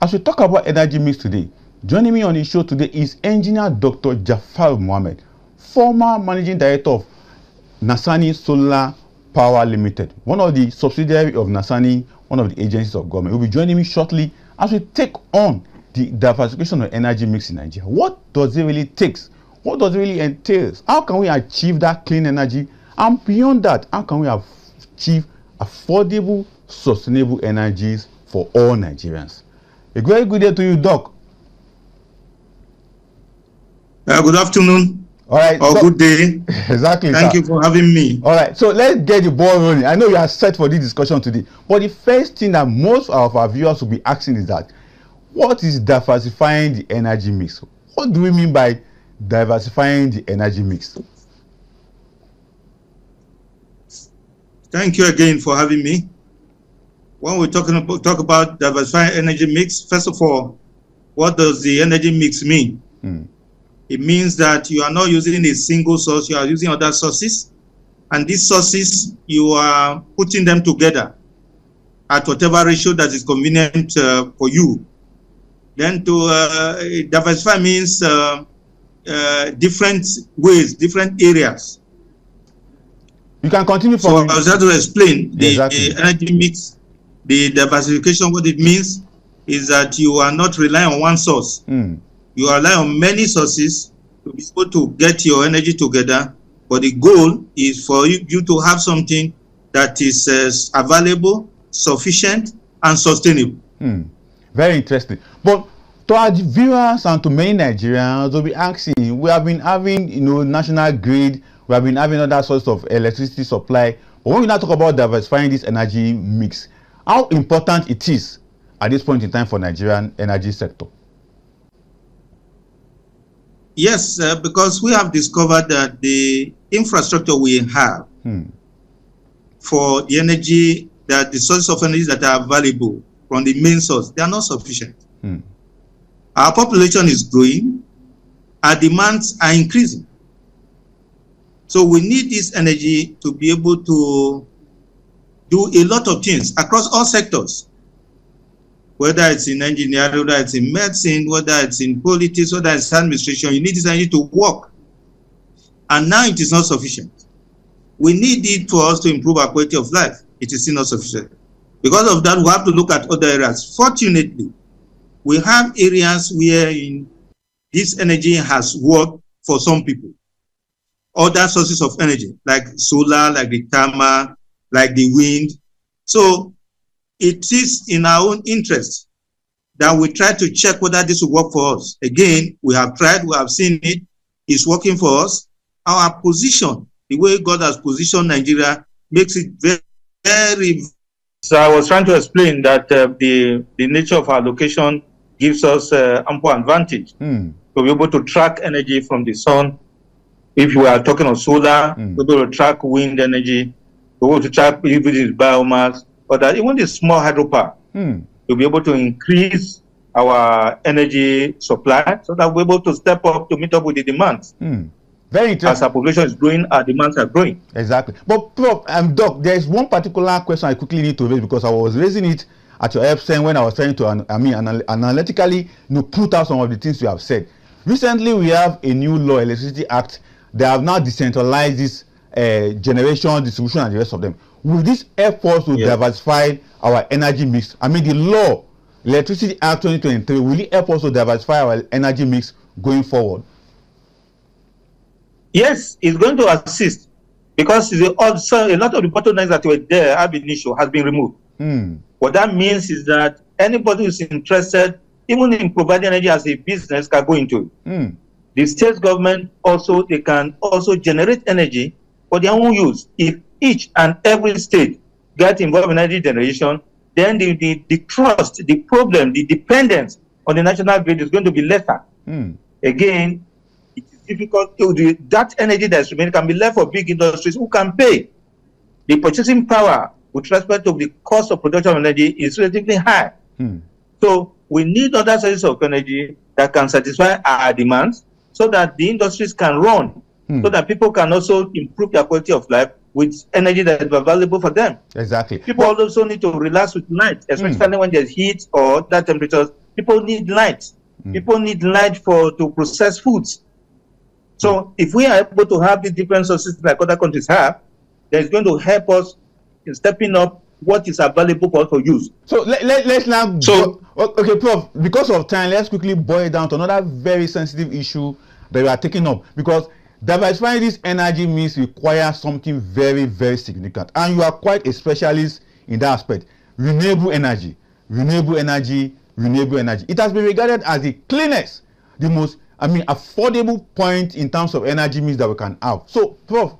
As we talk about energy mix today, joining me on the show today is Engineer Dr. Jafaru Mohammed, former Managing Director of NASENI Solar Power Limited, one of the subsidiaries of NASENI, one of the agencies of government. He will be joining me shortly as we take on the diversification of energy mix in Nigeria. What does it really take? What does it really entail? How can we achieve that clean energy? And beyond that, how can we achieve affordable, sustainable energies for all Nigerians? A very good day to you, Doc. Good afternoon. All right. Or good day. Exactly. Thank you for having me. All right. So let's get the ball rolling. I know you are set for this discussion today. But the first thing that most of our viewers will be asking is that, what is diversifying the energy mix? What do we mean by diversifying the energy mix? Thank you again for having me. When we talk about diversifying energy mix, first of all, what does the energy mix mean? It means that you are not using a single source, you are using other sources, and these sources, you are putting them together at whatever ratio that is convenient for you. Then to diversify means different ways, different areas. You can continue. So I was trying to explain the energy mix, the diversification. What it means is that you are not relying on one source. You are relying on many sources to be able to get your energy together. But the goal is for you to have something that is available, sufficient, and sustainable. Very interesting. But to our viewers and to many Nigerians, they'll be asking, we have been having, national grid, we have been having other sources of electricity supply. But when we now talk about diversifying this energy mix, how important it is at this point in time for Nigerian energy sector? Yes, because we have discovered that the infrastructure we have for the energy, that the sources of energy that are available from the main source, they are not sufficient. Our population is growing, our demands are increasing. So we need this energy to be able to do a lot of things across all sectors, whether it's in engineering, whether it's in medicine, whether it's in politics, whether it's administration. You need this energy to work. And now it is not sufficient. We need it for us to improve our quality of life. It is still not sufficient. Because of that, we have to look at other areas. Fortunately, we have areas where this energy has worked for some people. Other sources of energy, like solar, like the thermal, like the wind. So it is in our own interest that we try to check whether this will work for us. Again, we have tried, we have seen it, it's working for us. Our position, the way God has positioned Nigeria, makes it very, very. So I was trying to explain that the nature of our location gives us ample advantage to be able to track energy from the sun. If we are talking of solar, we're able to track wind energy, we're able to track if it is biomass, or that even the small hydropower, to be able to increase our energy supply so that we're able to step up to meet up with the demands. Very interesting. As our population is growing, our demands are growing. Exactly. But Prof, Doc, there is one particular question I quickly need to raise, because I was raising it at your absence when I was trying to analytically put out some of the things you have said. Recently, we have a new law, Electricity Act. They have now decentralized this generation, distribution, and the rest of them. Will this help us to diversify our energy mix? I mean, the law, Electricity Act 2023, will it help us to diversify our energy mix going forward? Yes, it's going to assist, because also a lot of the bottlenecks that were there ab initio has been removed. What that means is that anybody who's interested, even in providing energy as a business, can go into it. The state government also, they can also generate energy for their own use. If each and every state get involved in energy generation, then the trust, the problem, the dependence on the national grid is going to be lesser. Again, it is difficult to that energy that's remaining can be left for big industries who can pay. The purchasing power with respect to the cost of production of energy is relatively high. So we need other sources of energy that can satisfy our demands so that the industries can run, so that people can also improve their quality of life with energy that is available for them. Exactly. People also need to relax with night, especially when there's heat or that temperatures. People need light. People need light to process foods. So if we are able to have the different sources like other countries have, then it's going to help us in stepping up what is available for us to use. So let's now. Okay, Prof. Because of time, let's quickly boil down to another very sensitive issue that we are taking up, because diversifying this energy mix requires something very, very significant, and you are quite a specialist in that aspect. Renewable energy, renewable energy, renewable energy. It has been regarded as the cleanest, the most, affordable point in terms of energy mix that we can have. So, Prof,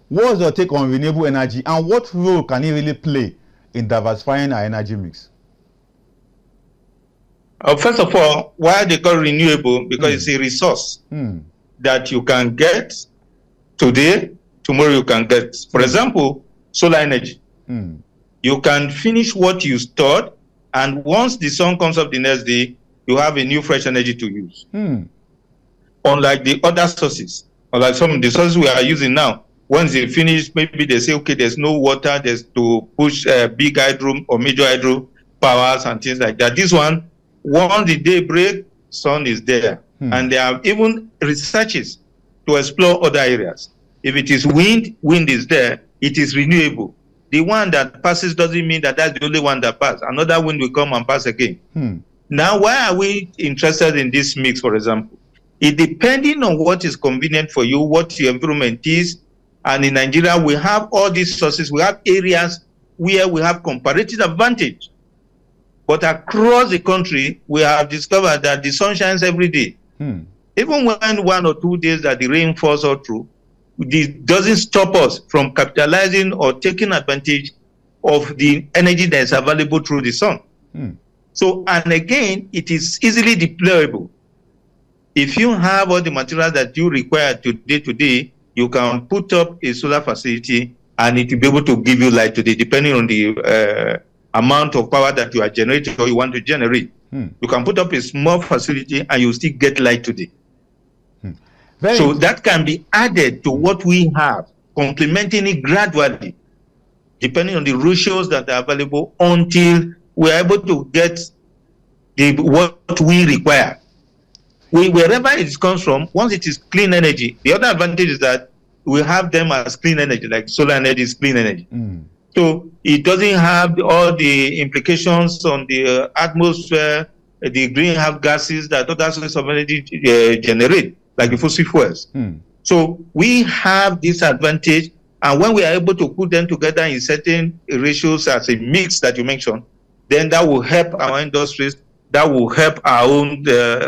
what's your take on renewable energy, and what role can it really play in diversifying our energy mix? First of all, why they call renewable? Because it's a resource that you can get today, tomorrow you can get. For example, solar energy. You can finish what you stored, and once the sun comes up the next day, you have a new fresh energy to use. Unlike the other sources, unlike some of the sources we are using now, once they finish, maybe they say, okay, there's no water, there's to push big hydro or major hydro powers and things like that. This one, once the day break, sun is there. And there are even researches to explore other areas. If it is wind, wind is there, it is renewable. The one that passes doesn't mean that that's the only one that passes. Another wind will come and pass again. Now, why are we interested in this mix, for example? It depending on what is convenient for you, what your environment is. And in Nigeria, we have all these sources. We have areas where we have comparative advantage. But across the country, we have discovered that the sun shines every day. Even when 1 or 2 days that the rain falls all through, it doesn't stop us from capitalizing or taking advantage of the energy that is available through the sun. So, and again, it is easily deployable. If you have all the materials that you require today, you can put up a solar facility and it will be able to give you light today, depending on the amount of power that you are generating or you want to generate. You can put up a small facility and you still get light today. So that can be added to what we have, complementing it gradually, depending on the ratios that are available, until we are able to get what we require. Wherever it comes from, once it is clean energy, the other advantage is that we have them as clean energy, like solar energy is clean energy. So it doesn't have all the implications on the atmosphere, the greenhouse gases that other sources of energy generate, like the fossil fuels. So we have this advantage, and when we are able to put them together in certain ratios as a mix that you mentioned, then that will help our industries, that will help our own,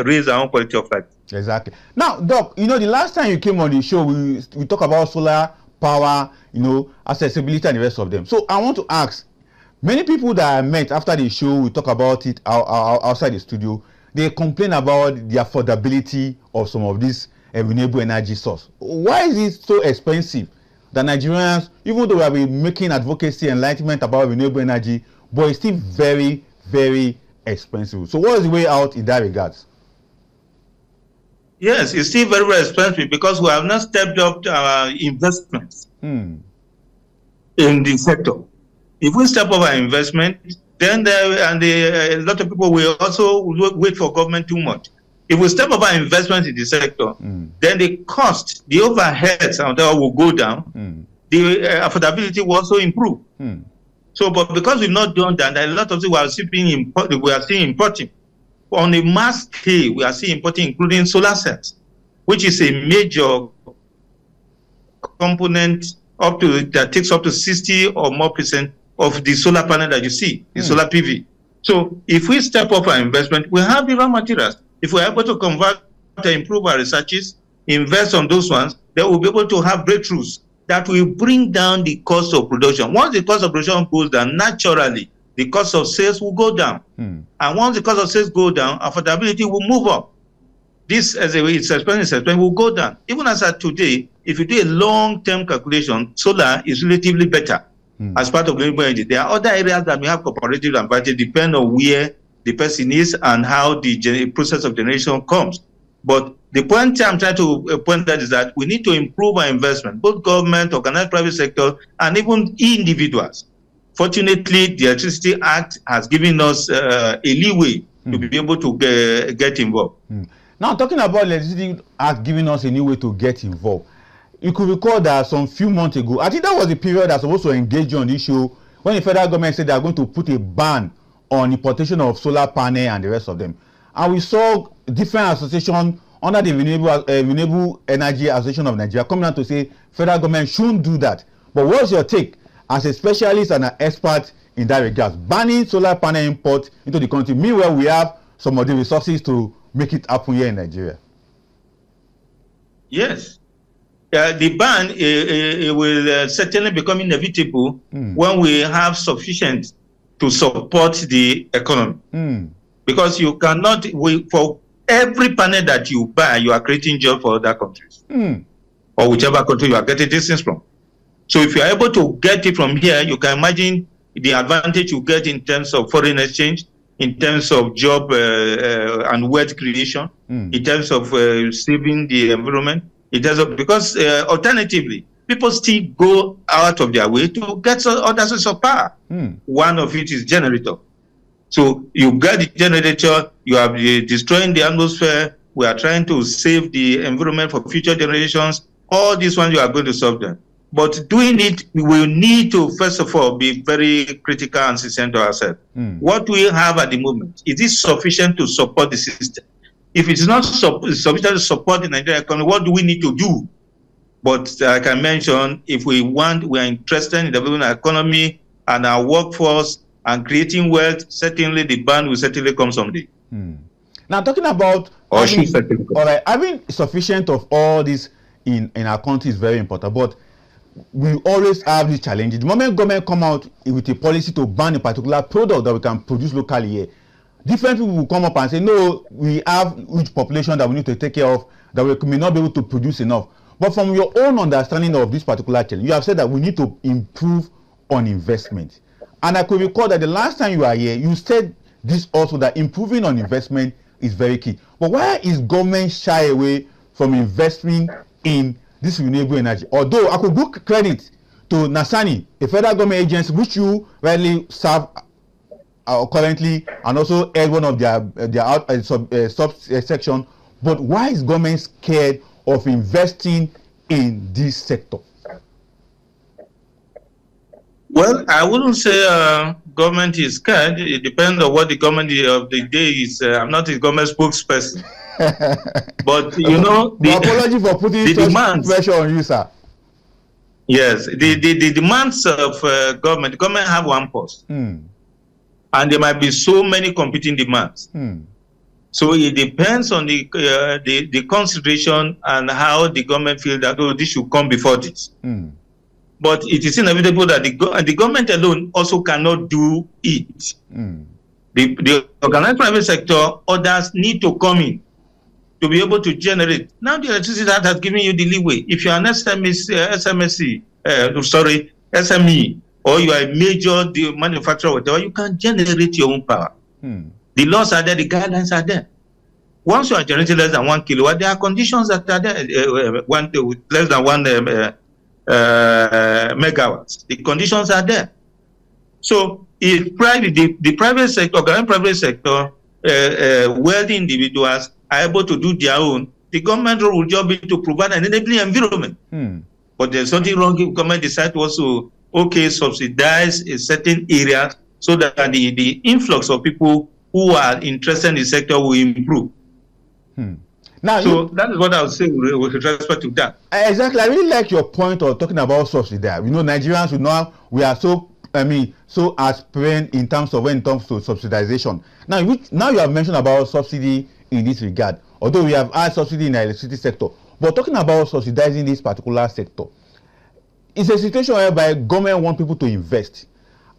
raise our own quality of life. Exactly. Now, Doc, the last time you came on the show, we talk about solar power, accessibility and the rest of them. So I want to ask, many people that I met after the show, we talk about it outside the studio, they complain about the affordability of some of these renewable energy source. Why is it so expensive that Nigerians, even though we have been making advocacy, enlightenment about renewable energy, but it's still very, very expensive? So what is the way out in that regards? Yes, it's still very, very expensive because we have not stepped up our investments in the sector. If we step up our investment, then a lot of people will also wait for government too much. If we step up our investment in the sector, then the cost, the overheads will go down. The affordability will also improve. So, but because we've not done that, a lot of things we are still importing. On a mass scale, we are still importing, including solar cells, which is a major component that takes up to 60 or more % of the solar panel that you see, the solar PV. So if we step up our investment, we have the raw materials. If we're able to convert to improve our researches, invest on those ones, then we'll be able to have breakthroughs that will bring down the cost of production. Once the cost of production goes down, naturally, the cost of sales will go down. And once the cost of sales go down, affordability will move up. This, as a way, it's expensive, will go down. Even as of today, if you do a long-term calculation, solar is relatively better as part of renewable energy. There are other areas that may have comparative advantage, depending on where the person is and how the process of generation comes. But the point I'm trying to point out is that we need to improve our investment, both government, organized private sector, and even individuals. Fortunately, the Electricity Act has given us a leeway to be able to get involved. Now, talking about electricity as giving us a new way to get involved, you could recall that some few months ago, I think that was the period that supposed to engage you on this show when the federal government said they are going to put a ban on importation of solar panel and the rest of them. And we saw different associations under the Renewable Energy Association of Nigeria coming out to say federal government shouldn't do that. But what's your take as a specialist and an expert in that regard? Banning solar panel import into the country, meanwhile we have some of the resources to make it happen here in Nigeria. Yes. The ban will certainly become inevitable when we have sufficient to support the economy. Because you cannot, for every panel that you buy, you are creating jobs for other countries. Or whichever country you are getting this things from. So if you are able to get it from here, you can imagine the advantage you get in terms of foreign exchange, in terms of job and wealth creation, in terms of saving the environment. It does, because alternatively, people still go out of their way to get other sources of power. One of it is generator. So you get the generator, you are destroying the atmosphere. We are trying to save the environment for future generations. All these ones you are going to solve them. But doing it, we will need to, first of all, be very critical and sincere to ourselves. What we have at the moment, is it sufficient to support the system? If it is not sufficient to support the Nigerian economy, what do we need to do? But like I mentioned, if we are interested in developing our economy and our workforce and creating wealth, certainly the ban will certainly come someday. Now, talking about having sufficient of all this in our country is very important, but we always have these challenges. The moment government come out with a policy to ban a particular product that we can produce locally here, different people will come up and say, no, we have huge population that we need to take care of, that we may not be able to produce enough. But from your own understanding of this particular challenge, you have said that we need to improve on investment. And I could recall that the last time you were here, you said this also, that improving on investment is very key. But why is government shy away from investing in this renewable energy? Although I could give credit to NASENI, a federal government agency which you rightly serve currently, and also head one of their subsection. But why is government scared of investing in this sector? Well, I wouldn't say government is scared. It depends on what the government of the day is. I'm not a government spokesperson. But, you know... apology for putting such pressure on you, sir. Yes, the demands of government have one post. And there might be so many competing demands. So it depends on the consideration and how the government feels that, oh, this should come before this. But it is inevitable that the government alone also cannot do it. The organized private sector, others need to come in to be able to generate. Now the electricity that has given you the leeway. If you are an SME, or you are a major manufacturer, whatever, you can generate your own power. The laws are there, the guidelines are there. Once you are generating less than 1 kilowatt, there are conditions that are there. Less than 1 megawatts. The conditions are there. So if the private sector, organized private sector, wealthy individuals are able to do their own, the government role will just be to provide an enabling environment. But there's nothing wrong if government decides to also subsidize a certain area so that the influx of people who are interested in the sector will improve. Now, so that is what I would say with respect to that. Exactly. I really like your point of talking about subsidy. You know, Nigerians, we are so aspirant in terms of when it comes to subsidization. Now you have mentioned about subsidy in this regard, although we have had subsidy in the electricity sector. But talking about subsidizing this particular sector, it's a situation whereby government wants people to invest.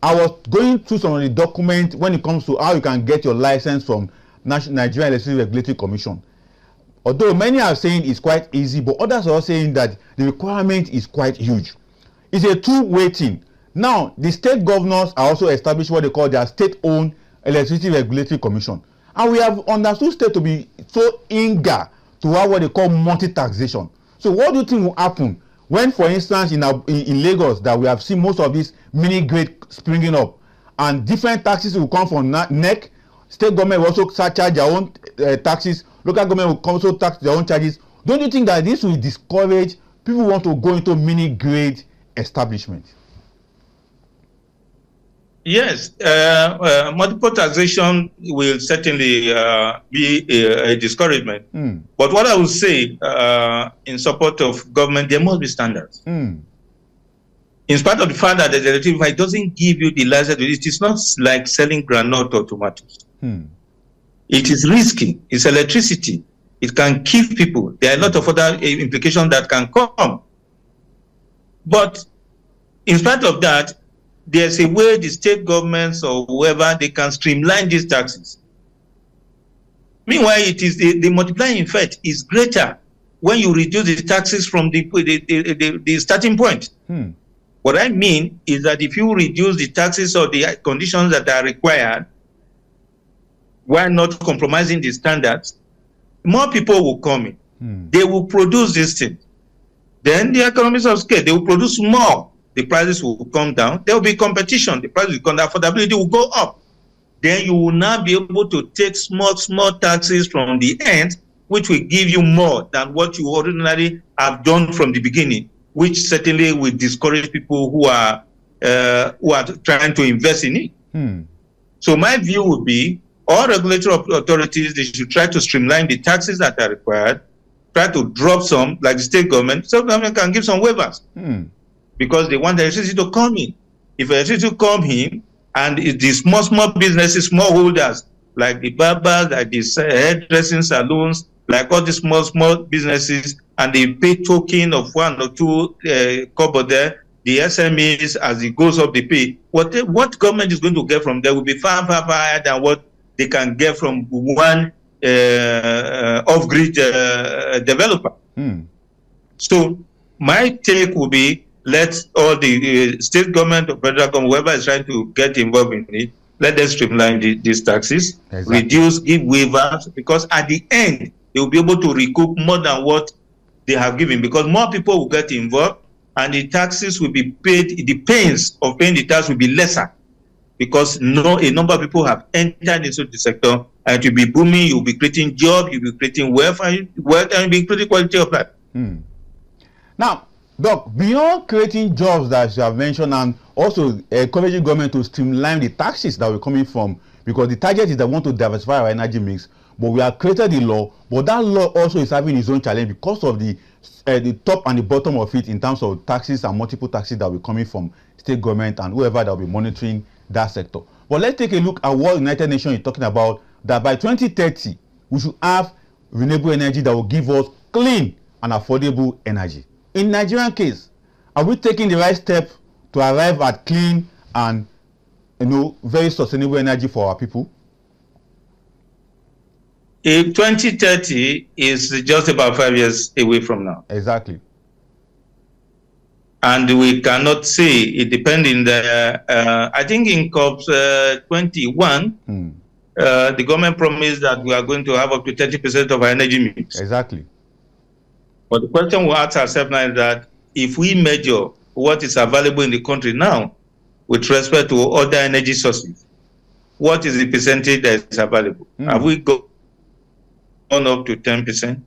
I was going through some of the documents when it comes to how you can get your license from Nigerian Electricity Regulatory Commission. Although many are saying it's quite easy, but others are saying that the requirement is quite huge. It's a two-way thing. Now, the state governors are also established what they call their state-owned Electricity Regulatory Commission. And we have understood state to be so eager to have what they call multi-taxation. So what do you think will happen when, for instance, in Lagos, that we have seen most of these mini-grid springing up, and different taxes will come from NEC, State government will also charge their own taxes. Local government will also tax their own charges. Don't you think that this will discourage people who want to go into mini grade establishment? Yes, multiple taxation will certainly be a discouragement. But what I would say in support of government, there must be standards. In spite of the fact that the Diversify doesn't give you the license, it is not like selling granite or tomatoes. It is risky. It's electricity. It can kill people. There are a lot of other implications that can come. But in spite of that, there's a way the state governments or whoever, they can streamline these taxes. Meanwhile, it is the multiplying effect is greater when you reduce the taxes from the starting point. What I mean is that if you reduce the taxes or the conditions that are required, while not compromising the standards, more people will come in. They will produce this thing. Then the economies of scale, they will produce more. The prices will come down. There will be competition. The prices will come down. Affordability will go up. Then you will now be able to take small taxes from the end, which will give you more than what you ordinarily have done from the beginning, which certainly will discourage people who are trying to invest in it. So my view would be all regulatory authorities, they should try to streamline the taxes that are required, try to drop some, like the state government. State government can give some waivers because they want the electricity to come in. If electricity come in, and the small businesses, small holders, like the barbers, like the hairdressing salons, like all the small businesses, and they pay token of 1 or 2 kobo there, the SMEs, as it goes up the pay, what government is going to get from there will be far higher than what they can get from one off-grid developer. So my take will be, let all the state government or federal government, whoever is trying to get involved in it, let them streamline these taxes, reduce, give waivers, because at the end, they will be able to recoup more than what they have given, because more people will get involved and the taxes will be paid, the pains of paying the tax will be lesser, because a number of people have entered into the sector, and it will be booming, you'll be creating jobs, you'll be creating wealth, and you'll be creating quality of life. Now, Doc, beyond creating jobs that you have mentioned and also encouraging government to streamline the taxes that we're coming from, because the target is that we want to diversify our energy mix, but we have created the law, but that law also is having its own challenge because of the top and the bottom of it in terms of taxes and multiple taxes that will be coming from state government and whoever that will be monitoring that sector. But let's take a look at what United Nations is talking about, that by 2030, we should have renewable energy that will give us clean and affordable energy. In Nigerian case, are we taking the right step to arrive at clean and very sustainable energy for our people? 2030 is just about 5 years away from now. Exactly. And we cannot say, it depending I think in COP21, the government promised that we are going to have up to 30% of our energy mix. Exactly. But the question we ask ourselves now is that if we measure what is available in the country now with respect to other energy sources, what is the percentage that is available? Have we gone up to 10%?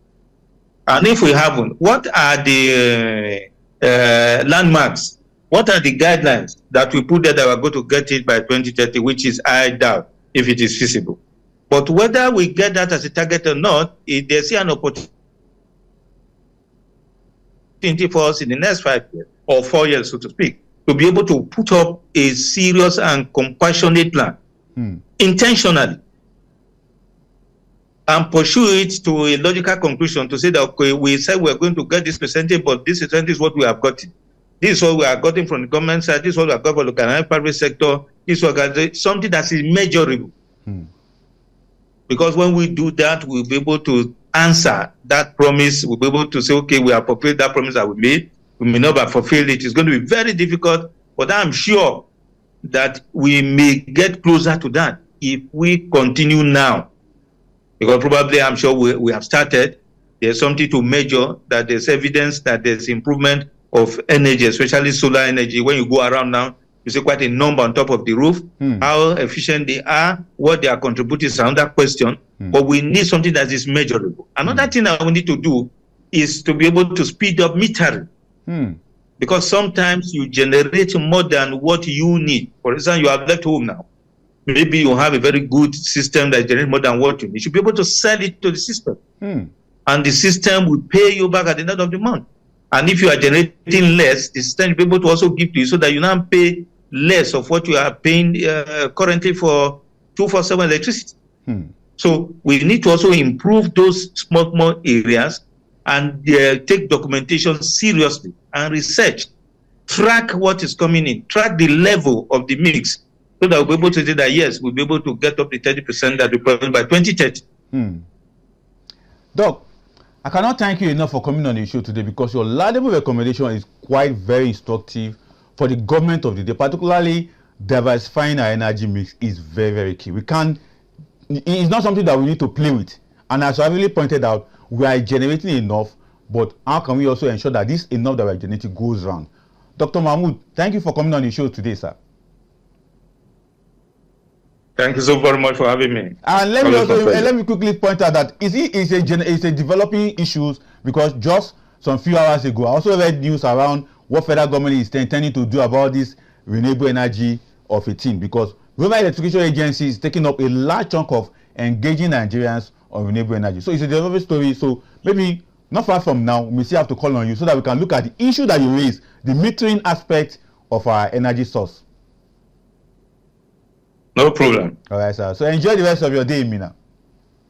And if we haven't, what are the landmarks? What are the guidelines that we put there that we're going to get it by 2030, which is, I doubt, if it is feasible. But whether we get that as a target or not, if they see an opportunity for us in the next 5 years or 4 years, so to speak, to be able to put up a serious and compassionate plan intentionally and pursue it to a logical conclusion to say that, okay, we said we're going to get this percentage, but this percentage is what we have gotten. This is what we are getting from the government side. This is what we are getting from the private sector. This is what something that is measurable. Because when we do that, we'll be able to answer that promise. We'll be able to say, okay, we have fulfilled that promise that we made. We may not have fulfilled it. It's going to be very difficult, but I'm sure that we may get closer to that if we continue now. Because probably, I'm sure we have started. There's something to measure, that there's evidence that there's improvement of energy, especially solar energy. When you go around now, you see quite a number on top of the roof. How efficient they are, what they are contributing is another question. But we need something that is measurable. Another thing that we need to do is to be able to speed up metering. Because sometimes you generate more than what you need. For example, you have left home now. Maybe you have a very good system that generates more than what you need. You should be able to sell it to the system. And the system will pay you back at the end of the month. And if you are generating less, the system will be able to also give to you so that you now pay less of what you are paying currently for 247 electricity. So we need to also improve those small areas and take documentation seriously and research, track what is coming in, track the level of the mix, so that we'll be able to say that yes, we'll be able to get up to 30% that we promised by 2030. Doc, I cannot thank you enough for coming on the show today, because your laudable recommendation is quite very instructive for the government of the day, particularly diversifying our energy mix is very, very key. It's not something that we need to play with. And as I really pointed out, we are generating enough, but how can we also ensure that this enough that we are generating goes around? Dr. Mahmud, thank you for coming on the show today, sir. Thank you so very much for having me. And let me quickly point out that it's a developing issues, because just some few hours ago, I also read news around what federal government is intending to do about this renewable energy of a thing, because Global Electrification Agency is taking up a large chunk of engaging Nigerians on renewable energy. So it's a developing story. So maybe not far from now, we may still have to call on you so that we can look at the issue that you raised, the metering aspect of our energy source. No problem. All right, sir. So enjoy the rest of your day, Mina.